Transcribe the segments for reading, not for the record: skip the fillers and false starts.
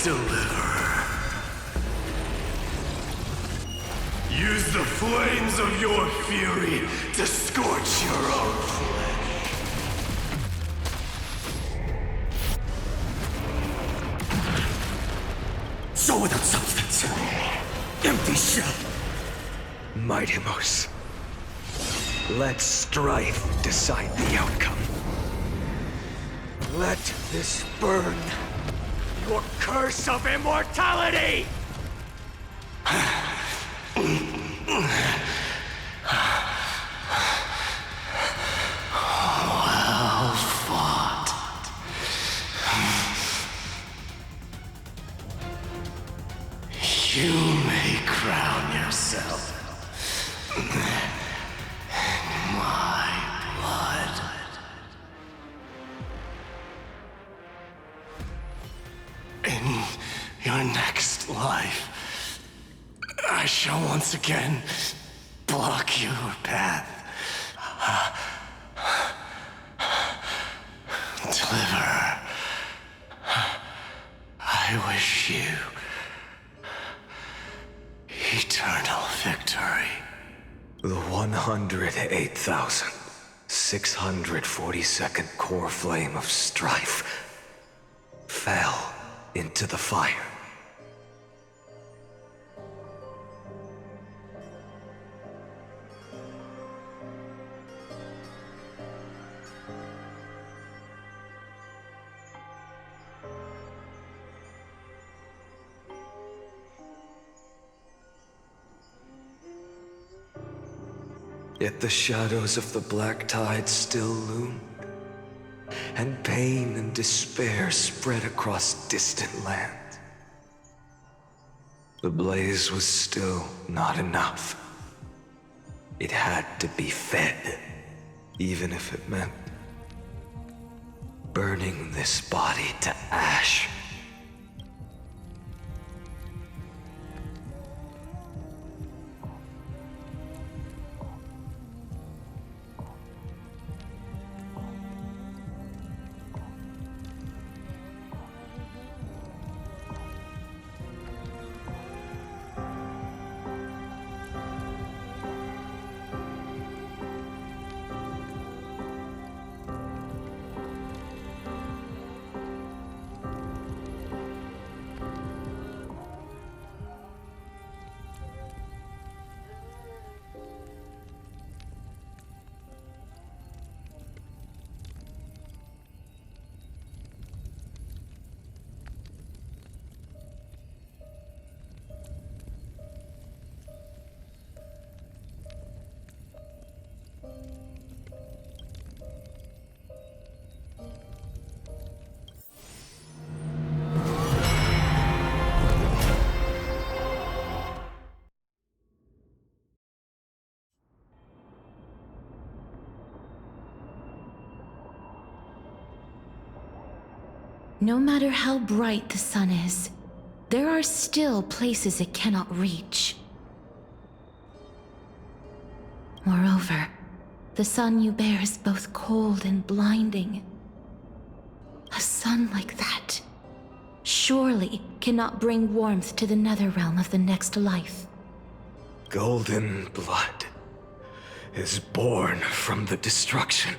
Deliverer. Use the flames of your fury to scorch your own flesh. Soul without substance. Empty shell. Mightimos. Let strife decide the outcome. Let this burn your curse of immortality! Well fought. You may crown yourself in my blood. In your next life, I shall once again block your path. Deliverer, I wish you eternal victory. The 108,642nd core flame of strife fell into the fire. Yet the shadows of the black tide still loomed, and pain and despair spread across distant lands. The blaze was still not enough. It had to be fed, even if it meant burning this body to ash. No matter how bright the sun is, there are still places it cannot reach. Moreover, the sun you bear is both cold and blinding. A sun like that surely cannot bring warmth to the nether realm of the next life. Golden blood is born from the destruction.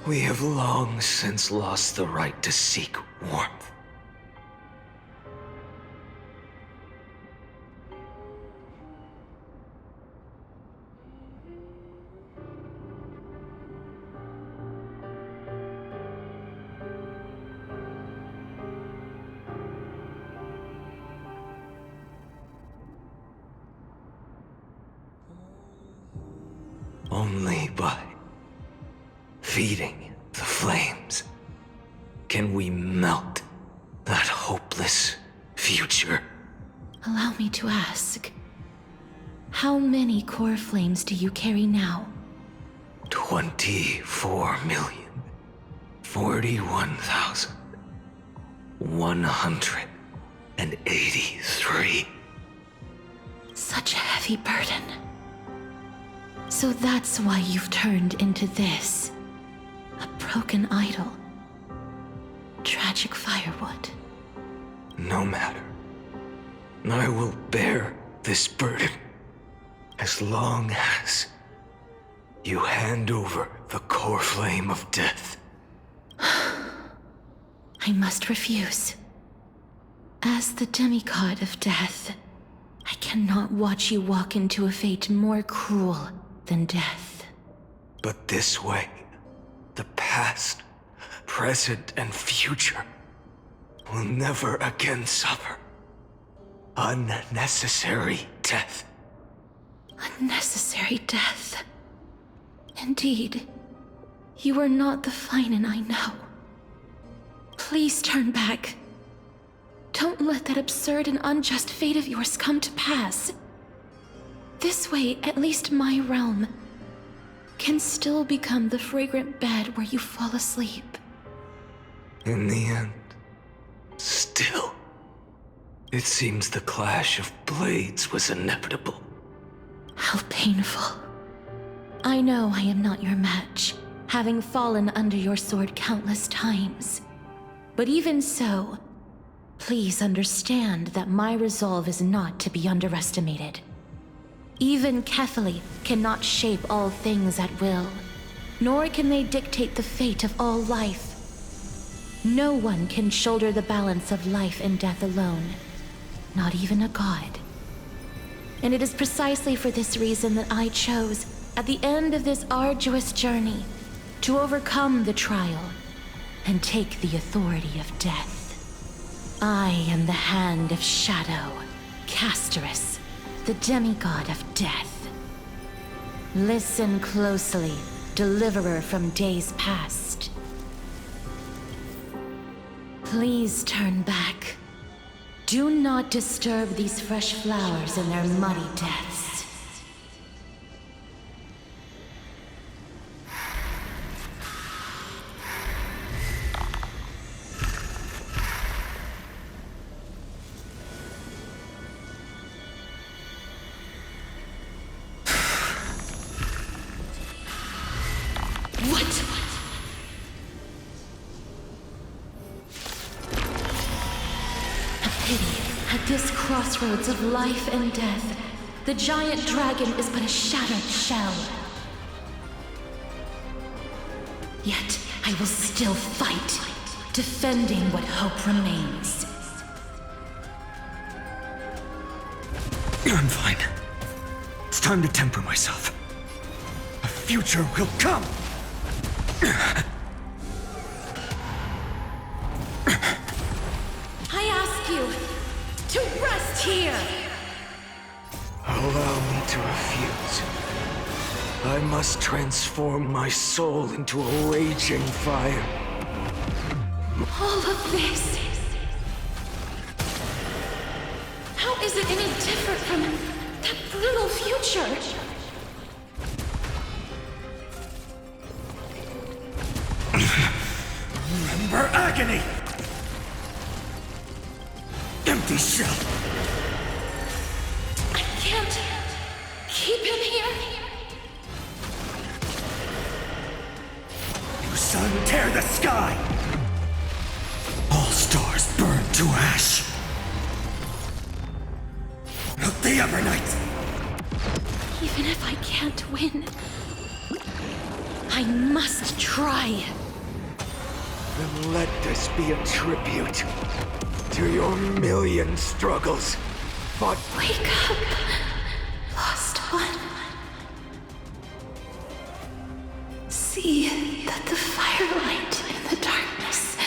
We have long since lost the right to seek warmth. Only by feeding the flames can we melt that hopeless future. Allow me to ask, how many core flames do you carry now? 24,041,183. Such a heavy burden. So that's why you've turned into this. A broken idol. tragic firewood. No matter. I will bear this burden as long as you hand over the core flame of death. I must refuse. As the demigod of death, I cannot watch you walk into a fate more cruel than death. But this way, the past, present, and future will never again suffer unnecessary death. Unnecessary death. Indeed, you are not the Finan I know. Please turn back. Don't let that absurd and unjust fate of yours come to pass. This way, at least my realm can still become the fragrant bed where you fall asleep. In the end, still, it seems the clash of blades was inevitable. How painful. I know I am not your match, having fallen under your sword countless times. But even so, please understand that my resolve is not to be underestimated. Even Kefali cannot shape all things at will, nor can they dictate the fate of all life. No one can shoulder the balance of life and death alone, not even a god. And it is precisely for this reason that I chose, at the end of this arduous journey, to overcome the trial and take the authority of death. I am the Hand of Shadow, Casterus, the demigod of death. Listen closely, deliverer from days past. Please turn back. Do not disturb these fresh flowers in their muddy deaths. At this crossroads of life and death, the giant dragon is but a shattered shell. Yet I will still fight, defending what hope remains. I'm fine. It's time to temper myself. A future will come! I ask you to rest here! Allow me to refuse. I must transform my soul into a raging fire. All of this... How is it any different from that brutal future? Remember agony! Empty shell! I can't keep him here. You sun, tear the sky! All stars burn to ash! Not the Evernight! Even if I can't win, I must try. Then let this be a tribute to your million struggles. But Wake up, lost one. See that the firelight in the darkness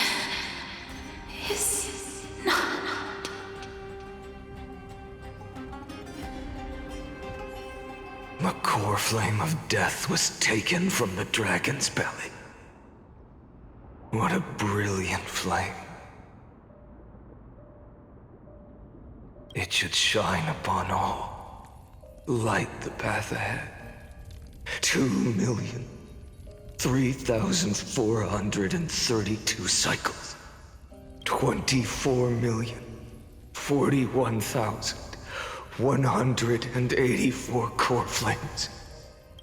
is not. the core flame of death was taken from the dragon's belly. What a brilliant flame. It should shine upon all, light the path ahead. 2,003,432 cycles. 24,041,184 core flames.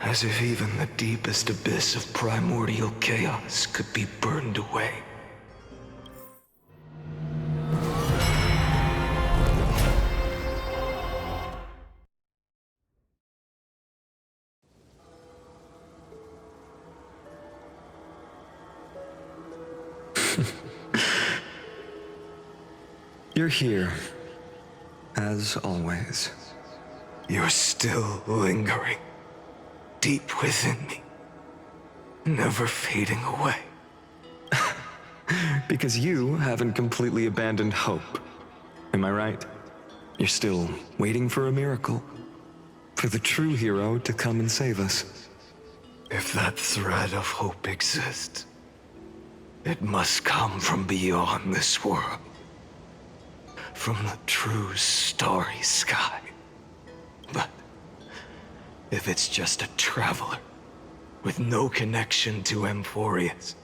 As if even the deepest abyss of primordial chaos could be burned away. You're here, as always. You're still lingering deep within me, never fading away. Because you haven't completely abandoned hope. Am I right? You're still waiting for a miracle. For the true hero to come and save us. If that thread of hope exists, it must come from beyond this world. From the true starry sky. But if it's just a traveler with no connection to Emphorius,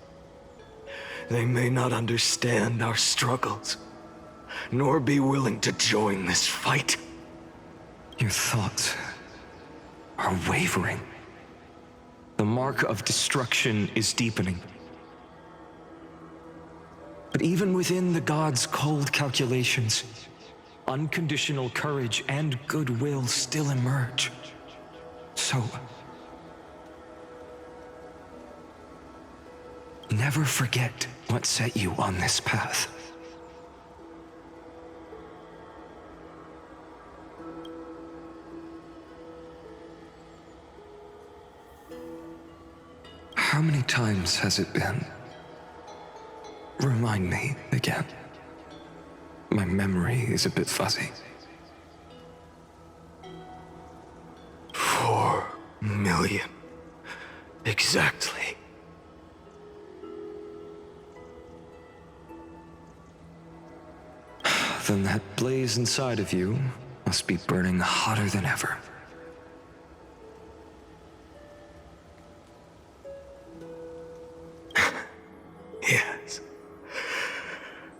they may not understand our struggles, nor be willing to join this fight. Your thoughts are wavering. The mark of destruction is deepening. But even within the gods' cold calculations, unconditional courage and goodwill still emerge. So, never forget what set you on this path. How many times has it been? Remind me again. My memory is a bit fuzzy. 4 million. Exactly. Then that blaze inside of you must be burning hotter than ever. Yes.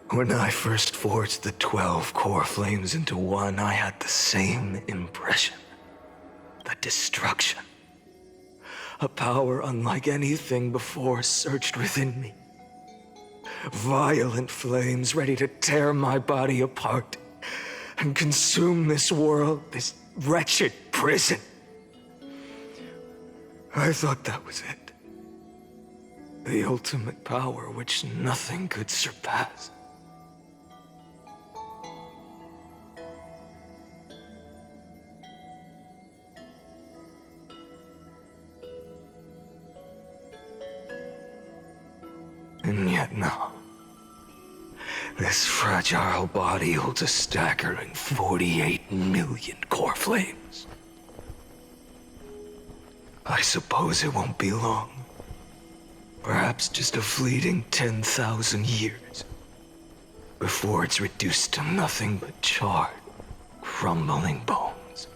When I first forged the 12 core flames into one, I had the same impression. The destruction. A power unlike anything before surged within me. Violent flames ready to tear my body apart and consume this world, this wretched prison. I thought that was it. The ultimate power which nothing could surpass. And yet now, this fragile body holds a staggering 48 million core flames. I suppose it won't be long. Perhaps just a fleeting 10,000 years before it's reduced to nothing but charred, crumbling bones.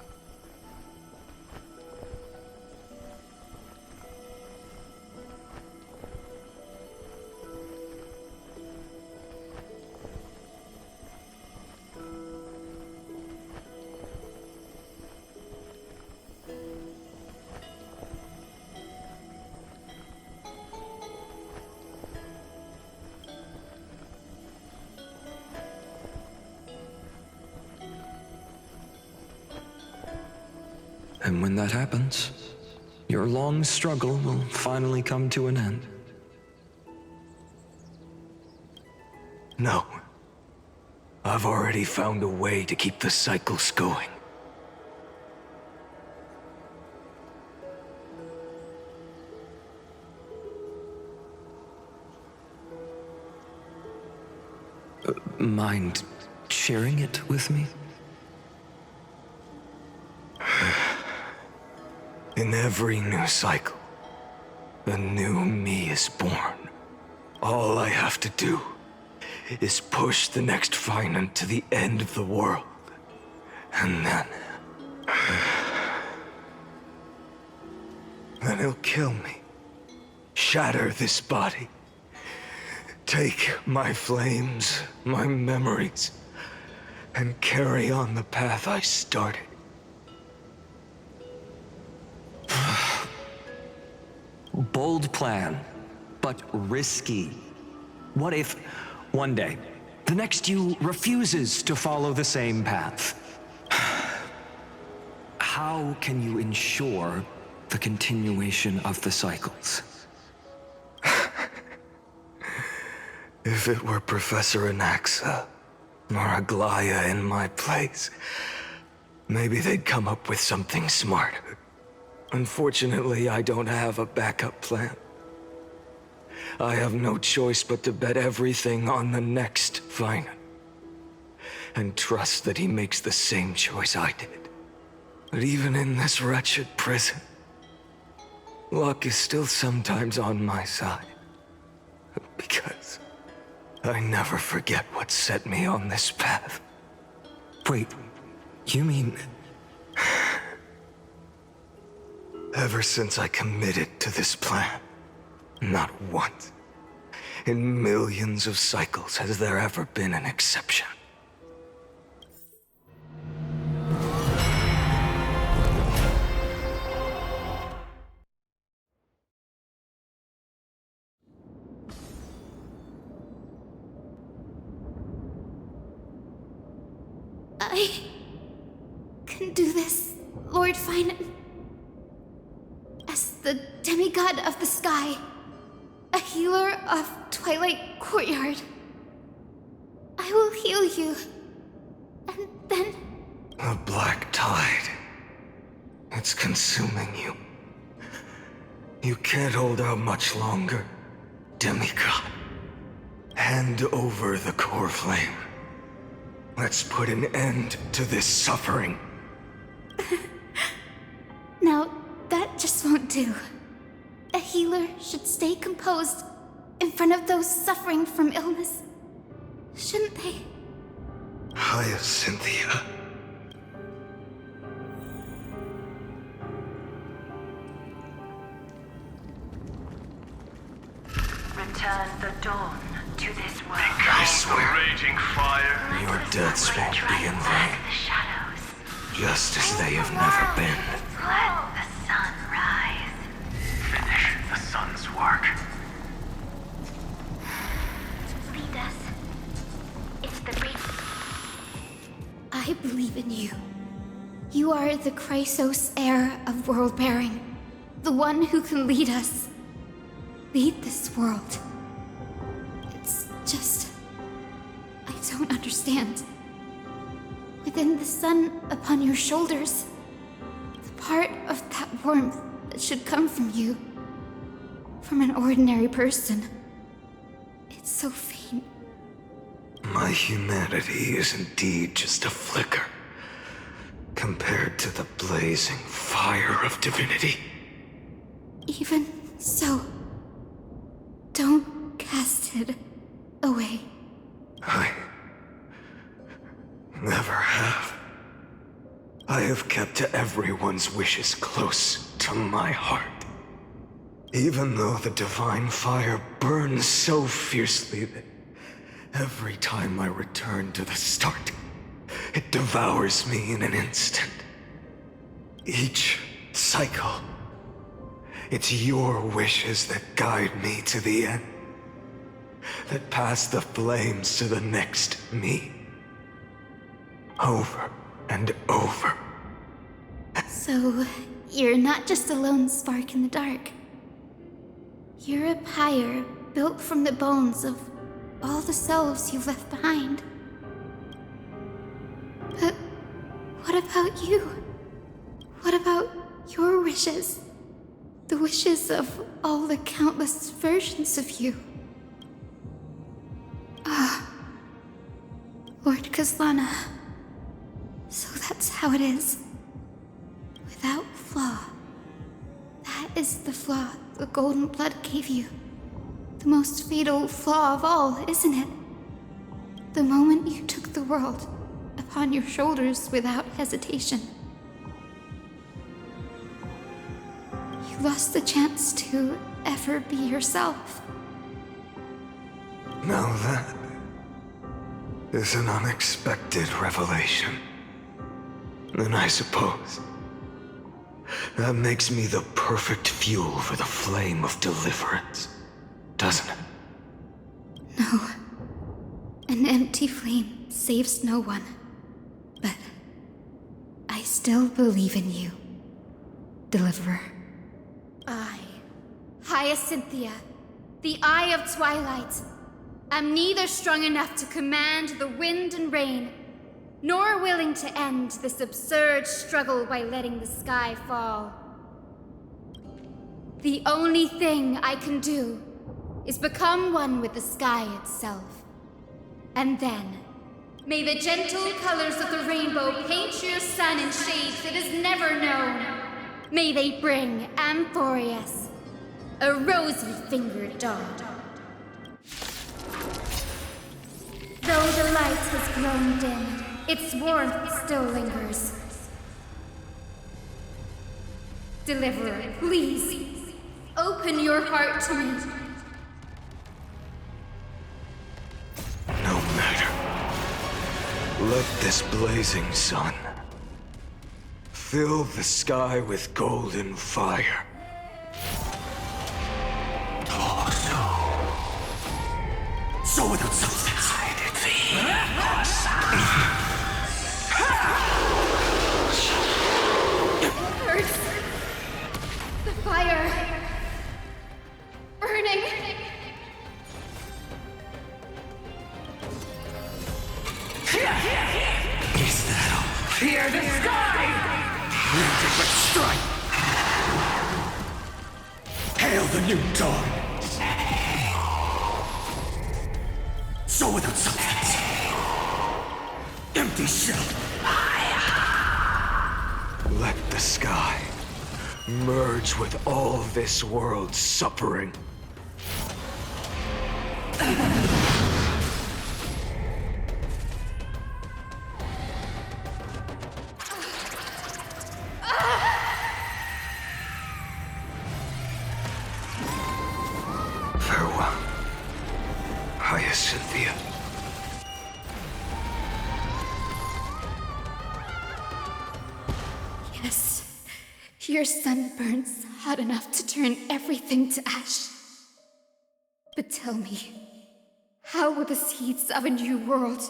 And when that happens, your long struggle will finally come to an end. No. I've already found a way to keep the cycles going. Mind sharing it with me? In every new cycle, a new me is born. All I have to do is push the next finite to the end of the world. And then he'll kill me. Shatter this body. Take my flames, my memories, and carry on the path I started. Bold plan, but risky. What if, one day, the next you refuses to follow the same path? How can you ensure the continuation of the cycles? If it were Professor Anaxa, or Aglaya in my place, maybe they'd come up with something smarter. Unfortunately, I don't have a backup plan. I have no choice but to bet everything on the next Vinen, and trust that he makes the same choice I did. But even in this wretched prison, luck is still sometimes on my side. Because I never forget what set me on this path. Wait, you mean... Ever since I committed to this plan, not once, in millions of cycles, has there ever been an exception. I can do this, Lord Finan. As the demigod of the sky, a healer of Twilight Courtyard, I will heal you, and then... A black tide. It's consuming you. You can't hold out much longer, demigod. Hand over the core flame. Let's put an end to this suffering. Now, that just won't do. A healer should stay composed in front of those suffering from illness. Shouldn't they? Hyacinthia. Return the dawn to this world. I swear, Raging fire. your deaths won't be in vain, The shadows. just as they have never been. Let the sun rise. Finish the sun's work. Lead us. It's the break. I believe in you. You are the Chrysos heir of world-bearing. The one who can lead us. Lead this world. It's just... I don't understand. Within the sun upon your shoulders, the part of that warmth that should come from you, from an ordinary person, it's so faint. My humanity is indeed just a flicker, compared to the blazing fire of divinity. Even so, don't cast it away. I never have. I have kept everyone's wishes close to my heart. Even though the divine fire burns so fiercely that every time I return to the start, it devours me in an instant. Each cycle, it's your wishes that guide me to the end, that pass the flames to the next me. Over and over. So, you're not just a lone spark in the dark. You're a pyre built from the bones of all the selves you've left behind. But what about you? What about your wishes? The wishes of all the countless versions of you? Lord Kazlana. So that's how it is. Without flaw. That is the flaw the golden blood gave you. The most fatal flaw of all, isn't it? The moment you took the world upon your shoulders without hesitation. You lost the chance to ever be yourself. Now that is an unexpected revelation. Then I suppose that makes me the perfect fuel for the flame of deliverance, doesn't it? No. An empty flame saves no one. But I still believe in you, Deliverer. I, Hyacinthia, the Eye of Twilight, am neither strong enough to command the wind and rain, nor willing to end this absurd struggle by letting the sky fall. The only thing I can do is become one with the sky itself. And then, may the gentle colors of the rainbow paint your sun in shades it has never known. May they bring Amphorius, a rosy-fingered dog. Though the light has grown dim, its warmth still lingers. Deliverer, please, open your heart to me. No matter. Let this blazing sun fill the sky with golden fire. Oh no. So without substance. It hurts. The fire. Burning. Is that all? Fear the sky! Rooted but strike! Hail the new dawn! So without substance. Empty shell. Let the sky merge with all this world's suffering. Farewell, Hyacinthia. Yes, your sun burns hot enough to turn everything to ash. But tell me, how will the seeds of a new world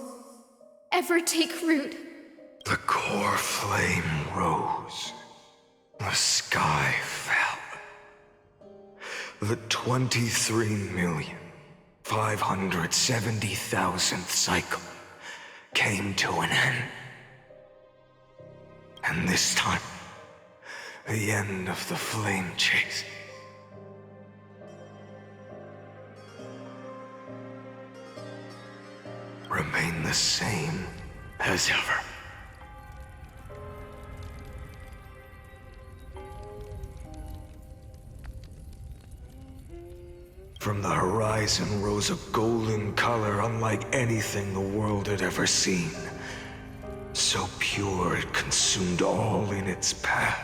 ever take root? The core flame rose. The sky fell. The 23,570,000th cycle came to an end. And this time, the end of the flame chase. Remain the same as ever. From the horizon rose a golden color unlike anything the world had ever seen. So pure it consumed all in its path.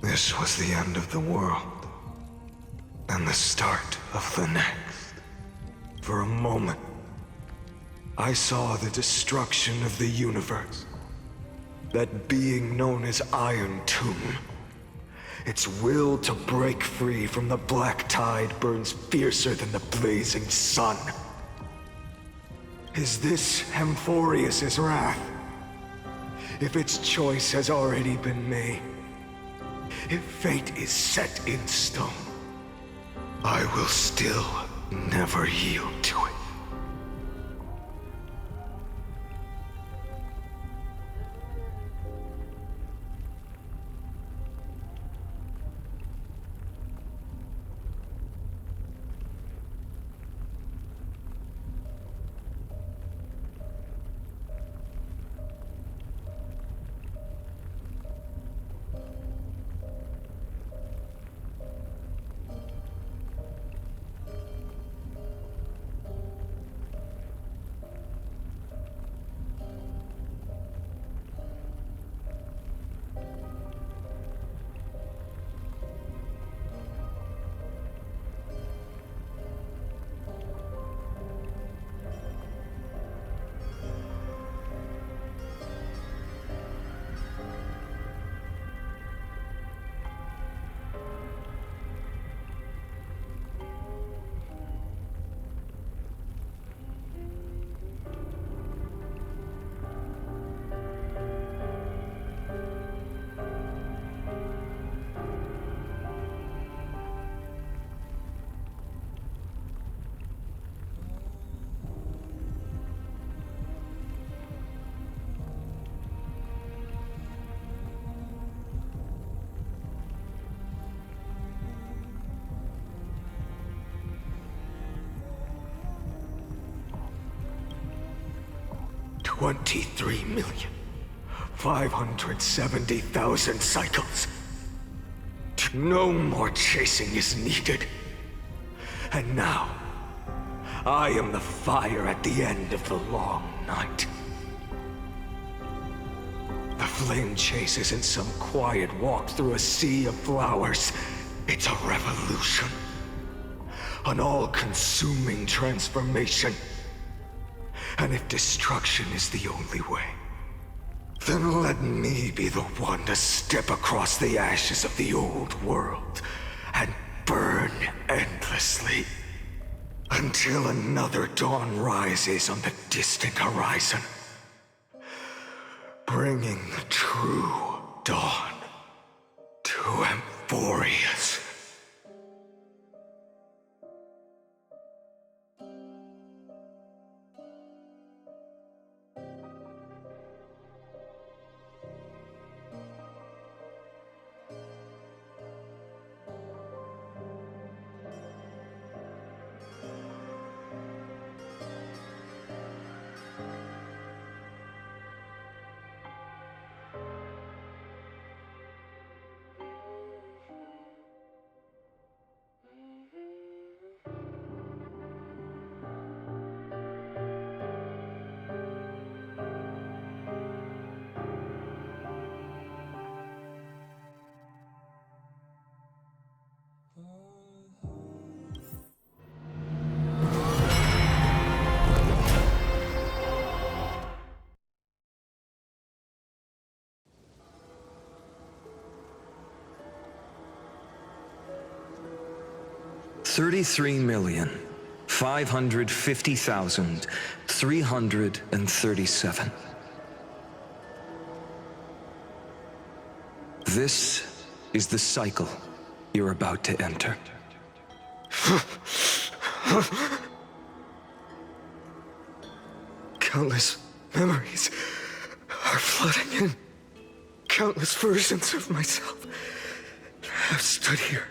This was the end of the world, and the start of the next. For a moment, I saw the destruction of the universe. That being known as Iron Tomb. Its will to break free from the black tide burns fiercer than the blazing sun. Is this Amphorius' wrath? If its choice has already been made, if fate is set in stone, I will still never yield to it. 23,570,000 cycles. No more chasing is needed. And now, I am the fire at the end of the long night. The flame chase isn't some quiet walk through a sea of flowers. It's a revolution. An all-consuming transformation. And if destruction is the only way, then let me be the one to step across the ashes of the old world and burn endlessly until another dawn rises on the distant horizon, bringing the true dawn to Emphorius. $33,550,337. This is the cycle you're about to enter. Countless memories are flooding in. Countless versions of myself have stood here,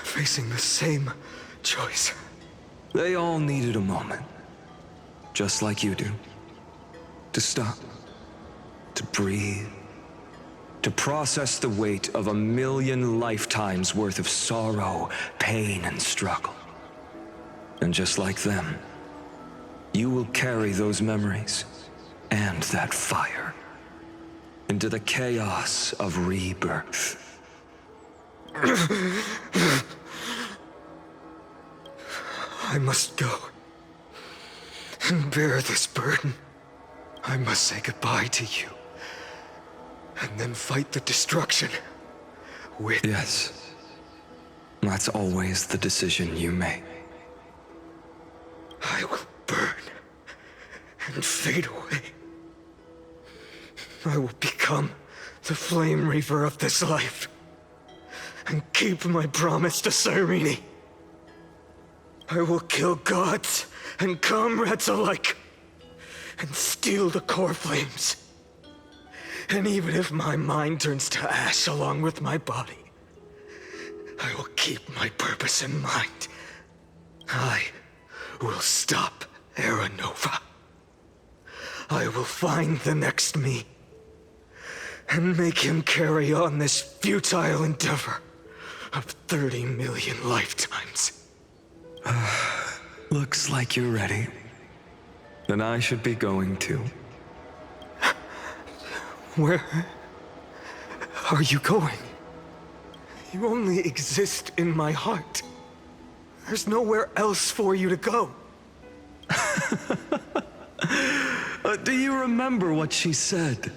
facing the same choice. They all needed a moment, just like you do. To stop, to breathe, to process the weight of 1,000,000 lifetimes worth of sorrow, pain, and struggle. And just like them, you will carry those memories and that fire into the chaos of rebirth. I must go and bear this burden. I must say goodbye to you, and then fight the destruction with... Yes, that's always the decision you make. I will burn and fade away. I will become the Flame Reaver of this life, and keep my promise to Cyrene. I will kill gods and comrades alike, and steal the core flames. And even if my mind turns to ash along with my body, I will keep my purpose in mind. I will stop Era Nova. I will find the next me, and make him carry on this futile endeavor of 30 million lifetimes. Looks like you're ready. Then I should be going too. Where are you going? You only exist in my heart. There's nowhere else for you to go. Do you remember what she said?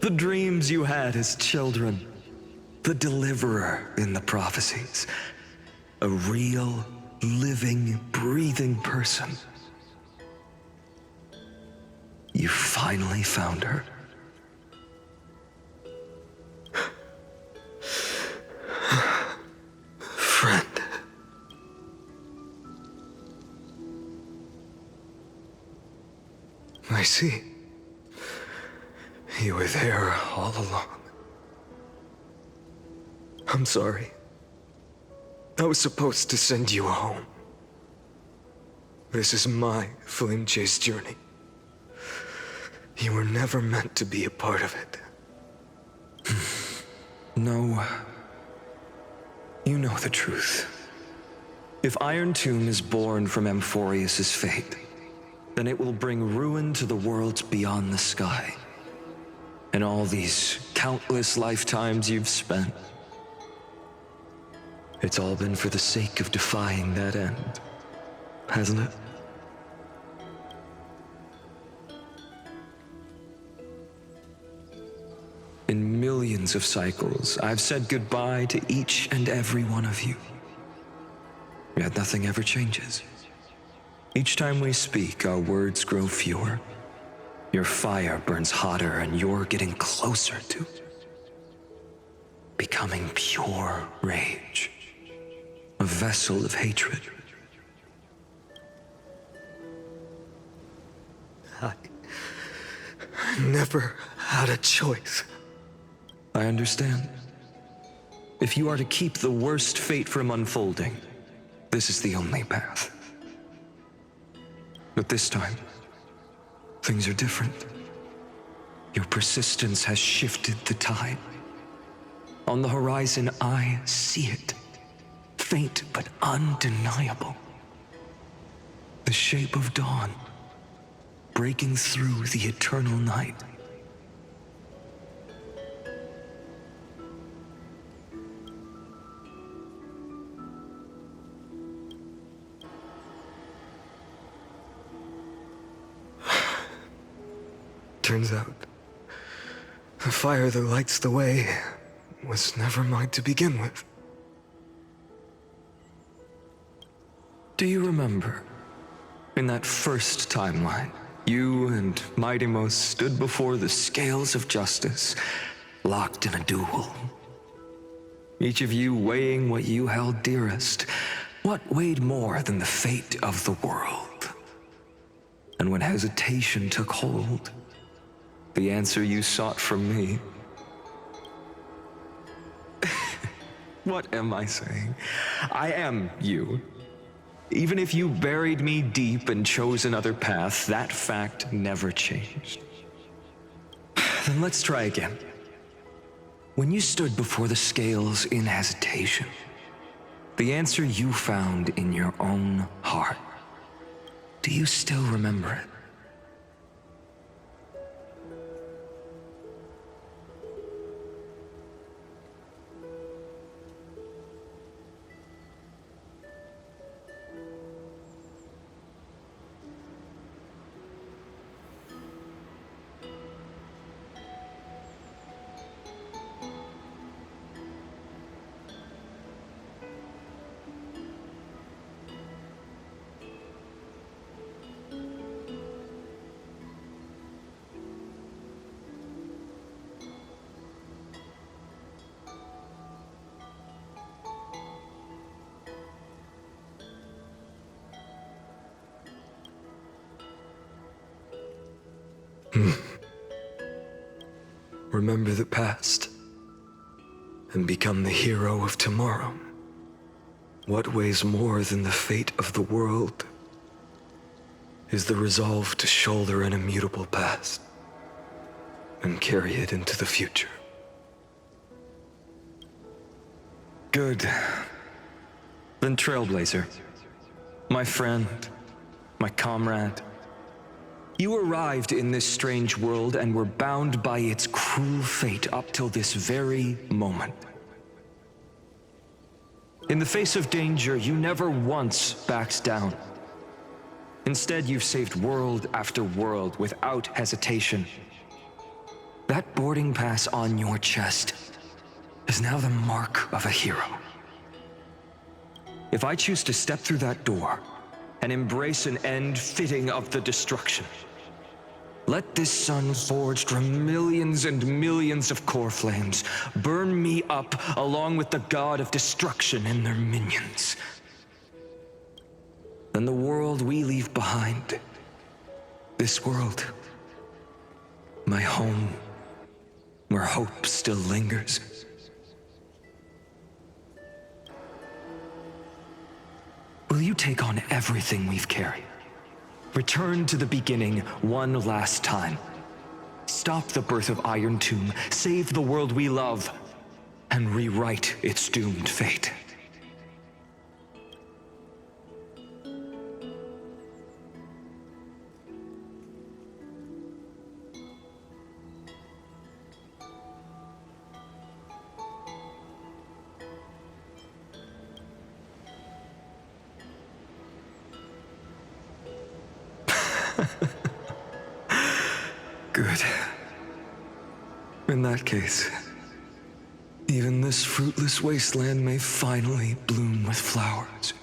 The dreams you had as children. The deliverer in the prophecies. A real, living, breathing person. You finally found her. Friend. I see. You were there all along. I'm sorry. I was supposed to send you home. This is my flame chase journey. You were never meant to be a part of it. No. You know the truth. If Iron Tomb is born from Amphorius' fate, then it will bring ruin to the worlds beyond the sky. And all these countless lifetimes you've spent, it's all been for the sake of defying that end, hasn't it? In millions of cycles, I've said goodbye to each and every one of you. Yet nothing ever changes. Each time we speak, our words grow fewer. Your fire burns hotter, and you're getting closer to becoming pure rage. A vessel of hatred. I never had a choice. I understand. If you are to keep the worst fate from unfolding, this is the only path. But this time, things are different. Your persistence has shifted the tide. On the horizon, I see it. Faint but undeniable. The shape of dawn, breaking through the eternal night. Turns out, the fire that lights the way was never mine to begin with. Do you remember, in that first timeline, you and Mightymost stood before the scales of justice, locked in a duel? Each of you weighing what you held dearest. What weighed more than the fate of the world? And when hesitation took hold, the answer you sought from me. What am I saying? I am you. Even if you buried me deep and chose another path, that fact never changed. Then let's try again. When you stood before the scales in hesitation, the answer you found in your own heart, do you still remember it? Remember the past and become the hero of tomorrow. What weighs more than the fate of the world is the resolve to shoulder an immutable past and carry it into the future. Good. Then Trailblazer, my friend, my comrade, you arrived in this strange world and were bound by its cruel fate up till this very moment. In the face of danger, you never once backed down. Instead, you've saved world after world without hesitation. That boarding pass on your chest is now the mark of a hero. If I choose to step through that door and embrace an end fitting of the destruction, let this sun forged from millions and millions of core flames burn me up along with the god of destruction and their minions. Then the world we leave behind, this world, my home, where hope still lingers. Will you take on everything we've carried? Return to the beginning one last time, Stop the birth of Iron Tomb, save the world we love, and rewrite its doomed fate. Good. In that case, even this fruitless wasteland may finally bloom with flowers.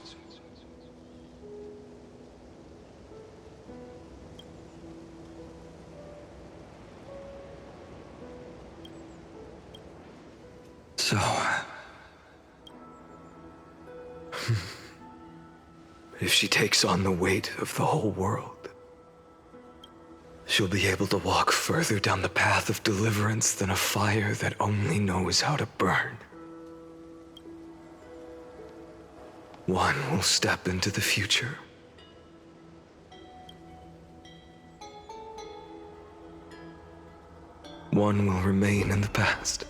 So... if she takes on the weight of the whole world, she'll be able to walk further down the path of deliverance than a fire that only knows how to burn. One will step into the future. One will remain in the past.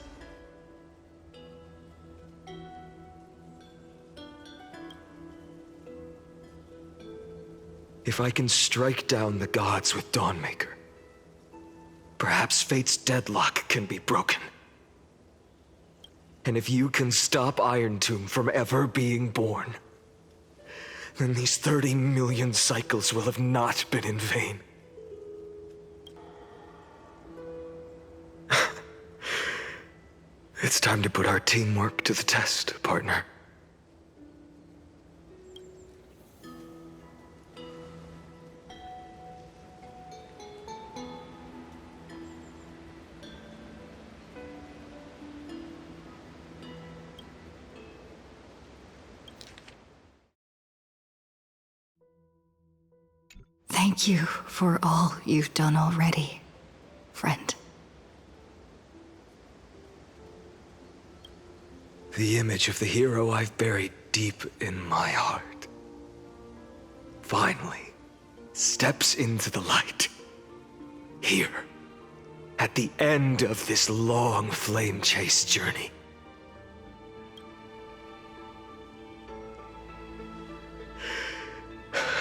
If I can strike down the gods with Dawnmaker, perhaps fate's deadlock can be broken. And if you can stop Iron Tomb from ever being born, then these 30 million cycles will have not been in vain. It's time to put our teamwork to the test, partner. Thank you for all you've done already, friend. The image of the hero I've buried deep in my heart finally steps into the light. Here, at the end of this long flame chase journey.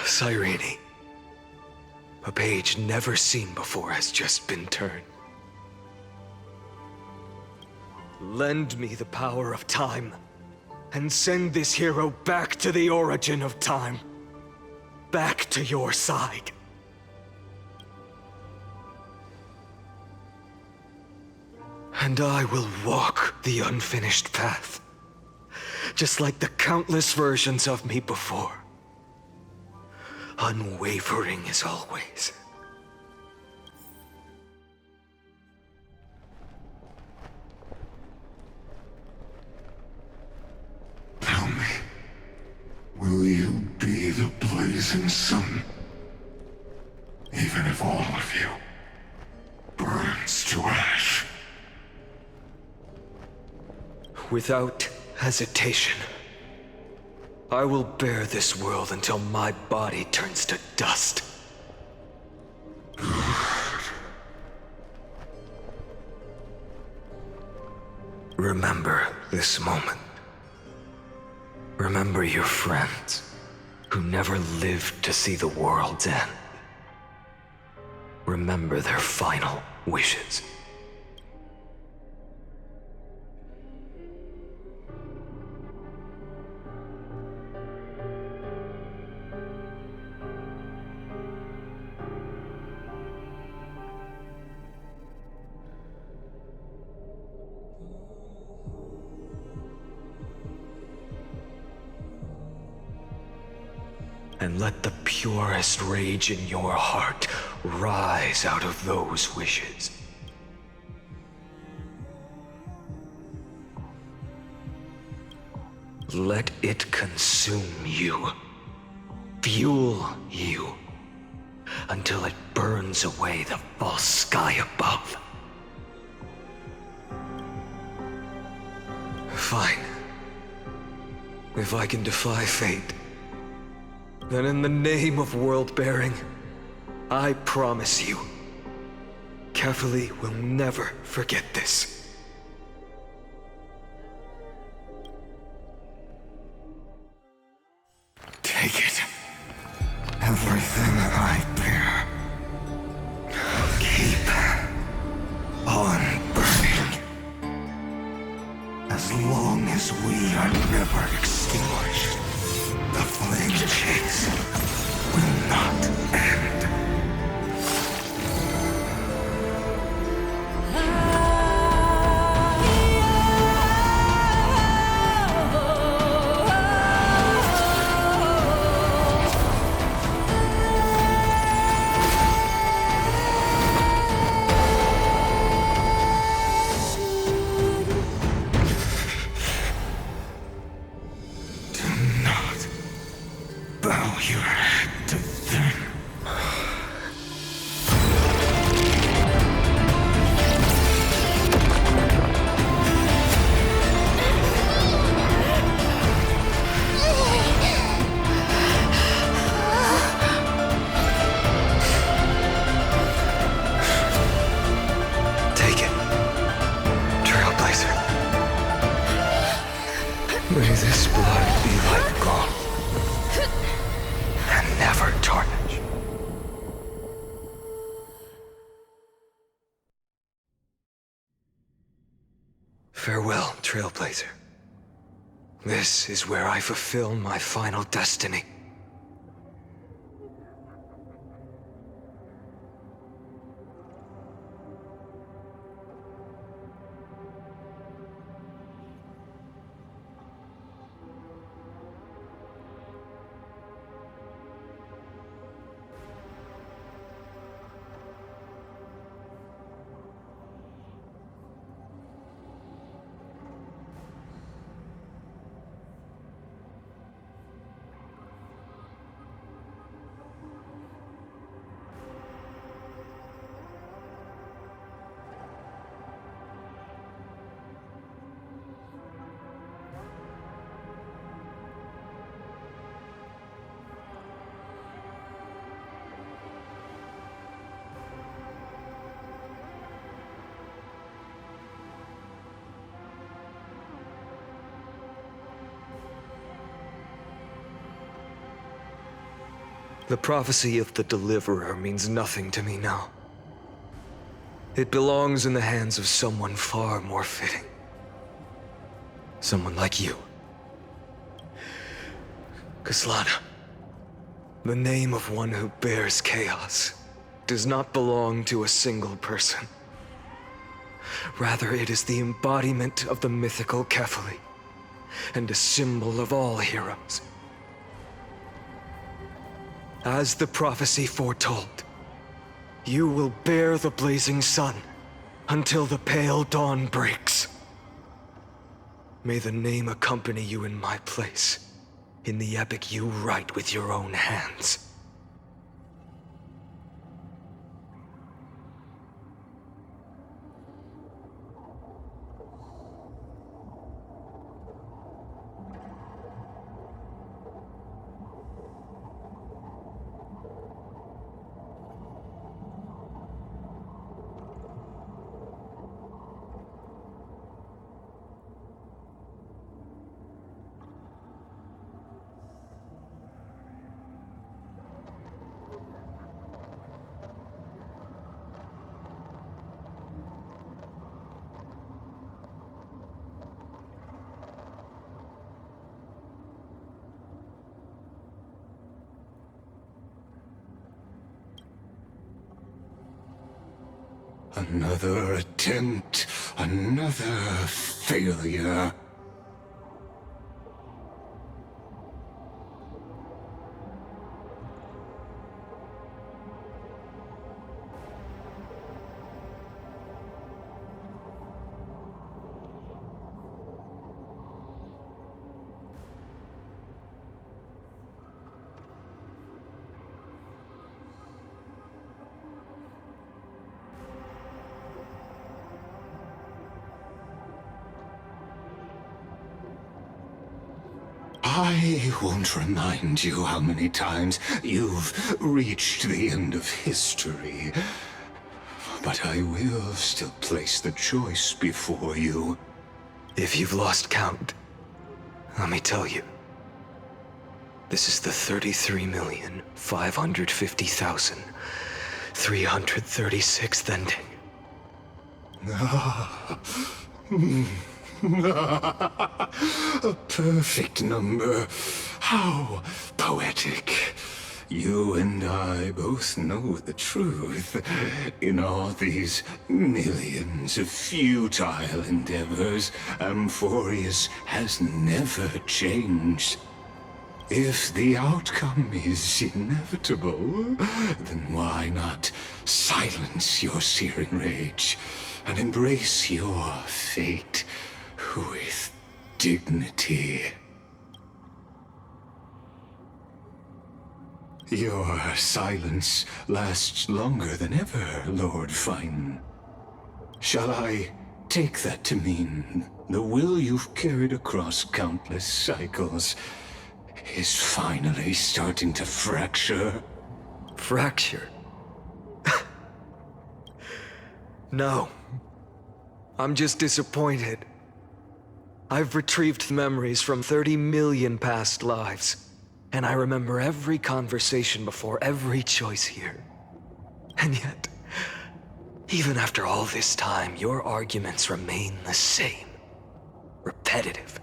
Cyrene. A page never seen before has just been turned. Lend me the power of time, and send this hero back to the origin of time. Back to your side. And I will walk the unfinished path, just like the countless versions of me before. Unwavering as always. Tell me, will you be the blazing sun? Even if all of you burns to ash? Without hesitation. I will bear this world until my body turns to dust. Remember this moment. Remember your friends who never lived to see the world's end. Remember their final wishes. And let the purest rage in your heart rise out of those wishes. Let it consume you, fuel you, until it burns away the false sky above. Fine. If I can defy fate, then in the name of world-bearing, I promise you, Kefali will never forget this. Take it. Everything I bear. Keep on burning. As long as we are never extinguished, the flame chase will not end. Bow your head to them. Take it, Trailblazer. May this blood be like gold. And never tarnish. Farewell, Trailblazer. This is where I fulfill my final destiny. The prophecy of the Deliverer means nothing to me now. It belongs in the hands of someone far more fitting. Someone like you. Kaslana, the name of one who bears chaos does not belong to a single person. Rather, it is the embodiment of the mythical Kefali, and a symbol of all heroes. As the prophecy foretold, you will bear the blazing sun until the pale dawn breaks. May the name accompany you in my place, in the epic you write with your own hands. Another attempt, another failure. I won't remind you how many times you've reached the end of history. But I will still place the choice before you. If you've lost count, let me tell you. This is the 33,550,336th ending. A perfect number. How poetic. You and I both know the truth. In all these millions of futile endeavors, Amphorius has never changed. If the outcome is inevitable, then why not silence your searing rage and embrace your fate with dignity? Your silence lasts longer than ever, Lord Fine. Shall I take that to mean the will you've carried across countless cycles is finally starting to fracture? Fracture? No. I'm just disappointed. I've retrieved memories from 30 million past lives, and I remember every conversation before every choice here. And yet, even after all this time, your arguments remain the same. Repetitive.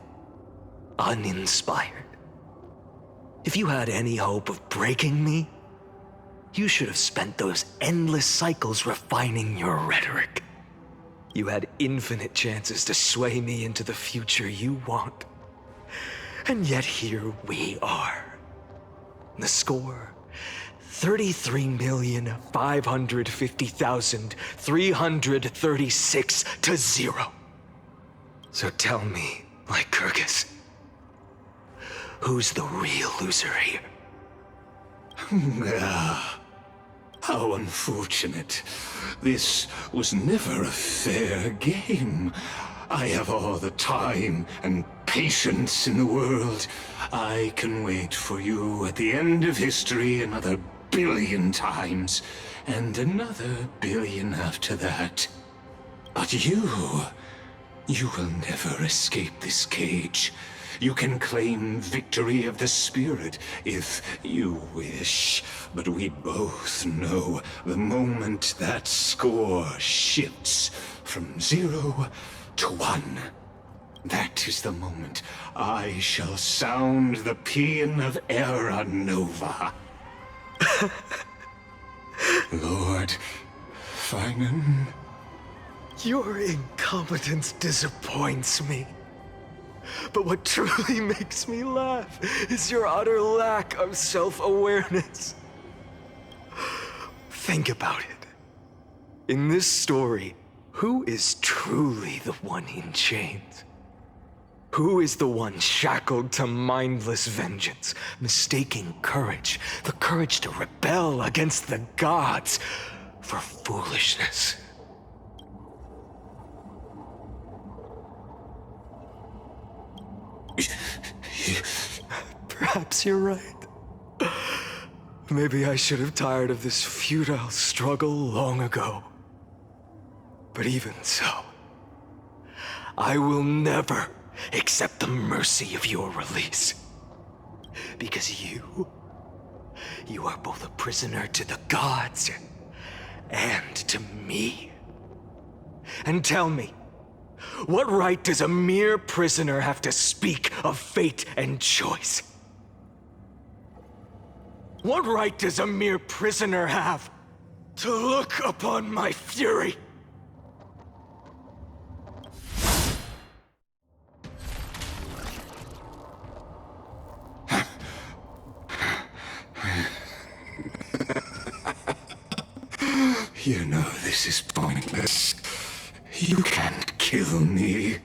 Uninspired. If you had any hope of breaking me, you should have spent those endless cycles refining your rhetoric. You had infinite chances to sway me into the future you want. And yet here we are. The score, 33,550,336 to 0. So tell me, Lycurgus, who's the real loser here? How unfortunate. This was never a fair game. I have all the time and patience in the world. I can wait for you at the end of history another billion times, and another billion after that. But you will never escape this cage. You can claim victory of the spirit if you wish, but we both know the moment that score shifts from 0 to 1. That is the moment I shall sound the paean of Era Nova. Lord Finan. Your incompetence disappoints me. But what truly makes me laugh is your utter lack of self-awareness. Think about it. In this story, who is truly the one in chains? Who is the one shackled to mindless vengeance, mistaking courage, the courage to rebel against the gods, for foolishness? Perhaps you're right. Maybe I should have tired of this futile struggle long ago. But even so, I will never accept the mercy of your release. Because you are both a prisoner to the gods and to me. And tell me, what right does a mere prisoner have to speak of fate and choice? What right does a mere prisoner have to look upon my fury? You know this is pointless. You can't kill me.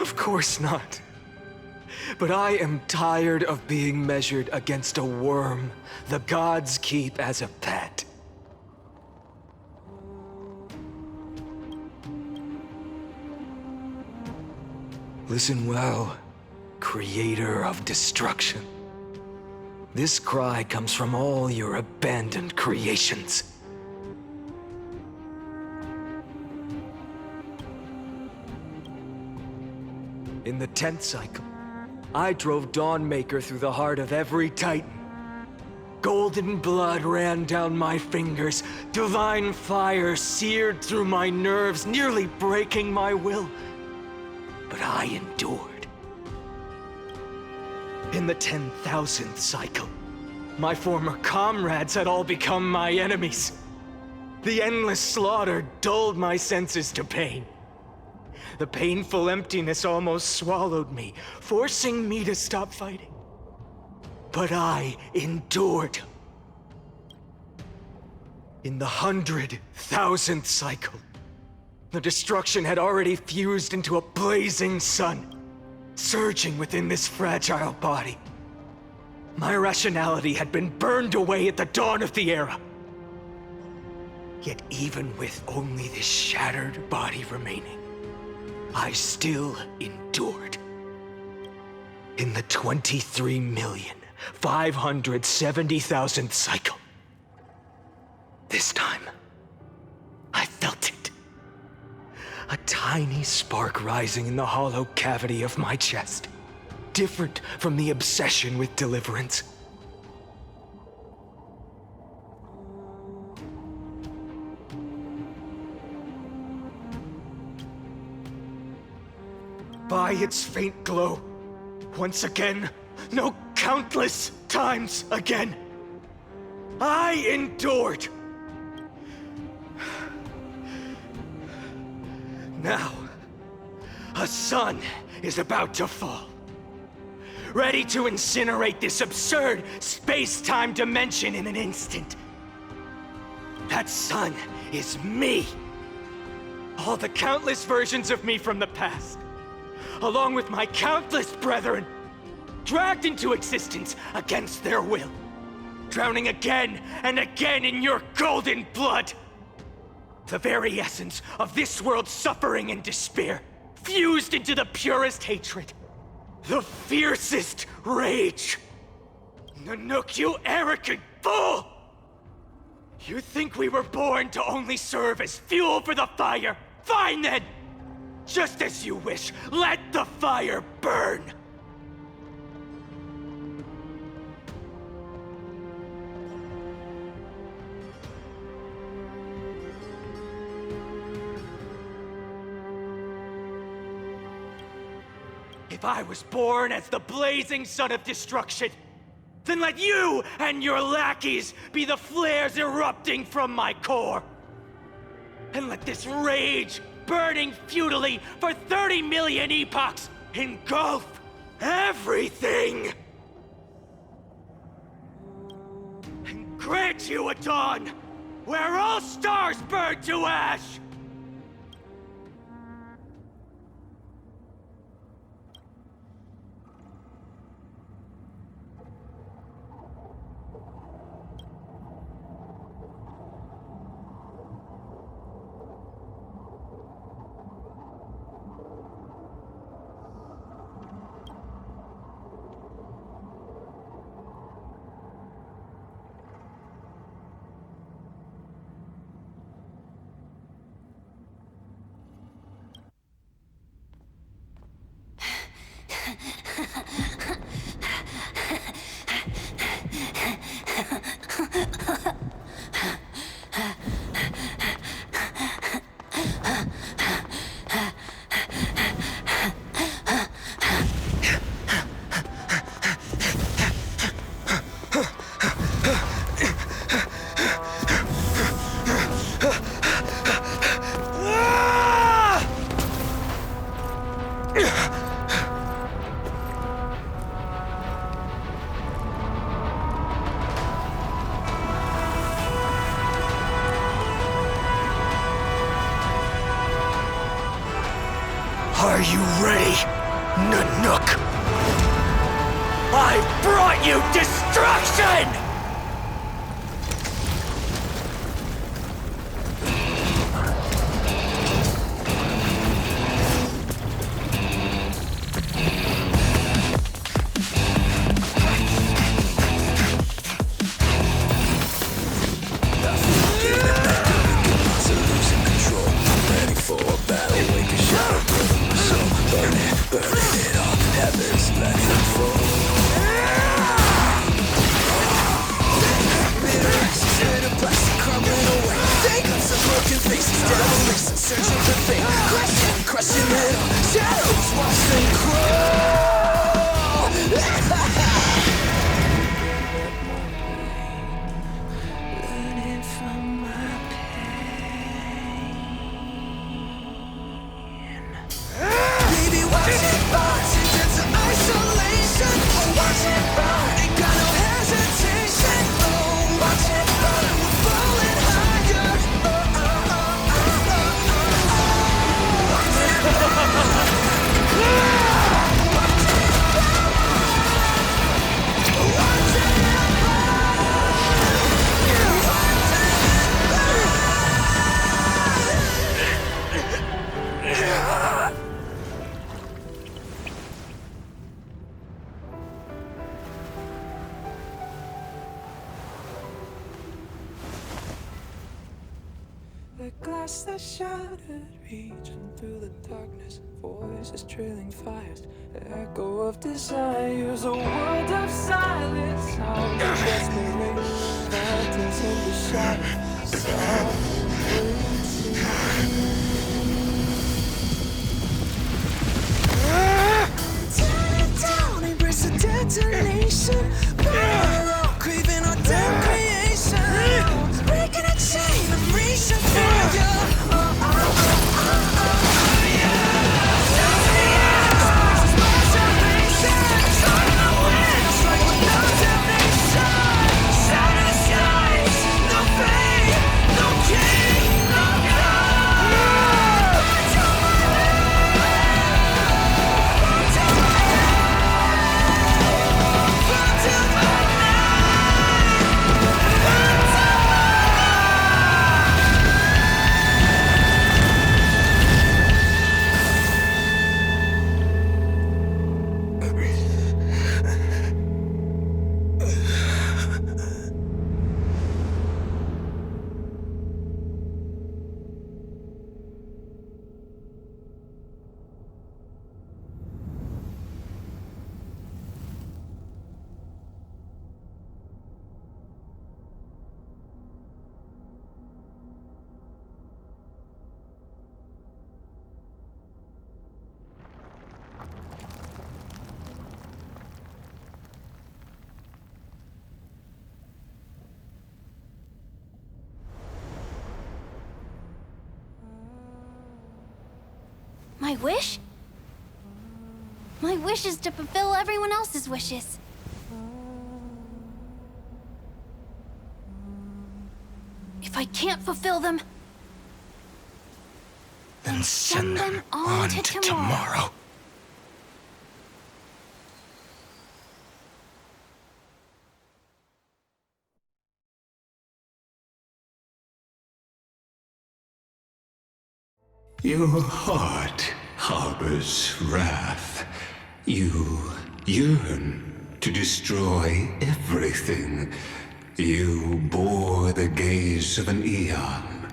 Of course not. But I am tired of being measured against a worm the gods keep as a pet. Listen well, creator of destruction. This cry comes from all your abandoned creations. In the 10th cycle, I drove Dawnmaker through the heart of every Titan. Golden blood ran down my fingers, divine fire seared through my nerves, nearly breaking my will. But I endured. In the 10,000th cycle, my former comrades had all become my enemies. The endless slaughter dulled my senses to pain. The painful emptiness almost swallowed me, forcing me to stop fighting. But I endured. In the 100,000th cycle, the destruction had already fused into a blazing sun, surging within this fragile body. My rationality had been burned away at the dawn of the era. Yet even with only this shattered body remaining, I still endured. In the 23,570,000th cycle, this time, I felt it. A tiny spark rising in the hollow cavity of my chest, different from the obsession with deliverance. By its faint glow, once again, no, countless times again, I endured. Now, a sun is about to fall, ready to incinerate this absurd space-time dimension in an instant. That sun is me. All the countless versions of me from the past, along with my countless brethren, dragged into existence against their will, drowning again and again in your golden blood. The very essence of this world's suffering and despair, fused into the purest hatred, the fiercest rage. Nanook, you arrogant fool! You think we were born to only serve as fuel for the fire? Fine then! Just as you wish, let the fire burn! If I was born as the blazing son of destruction, then let you and your lackeys be the flares erupting from my core. And let this rage, burning futilely for 30 million epochs, engulf everything! And grant you a dawn where all stars burn to ash! Are you ready? Nanook! I brought you destruction! The glass that shattered, reaching through the darkness, voices trailing fires, the echo of desires, a world of silence, sounds of desperation, phantoms in the shadows, soft waiting. Tear it down, embrace the detonation, burn out, craving our damn creation, breaking a chain, I'm reaching for you. My wish? My wish is to fulfill everyone else's wishes. If I can't fulfill them, Then send them on to tomorrow. Your heart harbors wrath. You yearn to destroy everything. You bore the gaze of an eon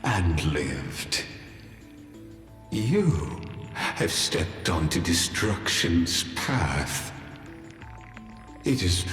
and lived. You have stepped onto destruction's path. It is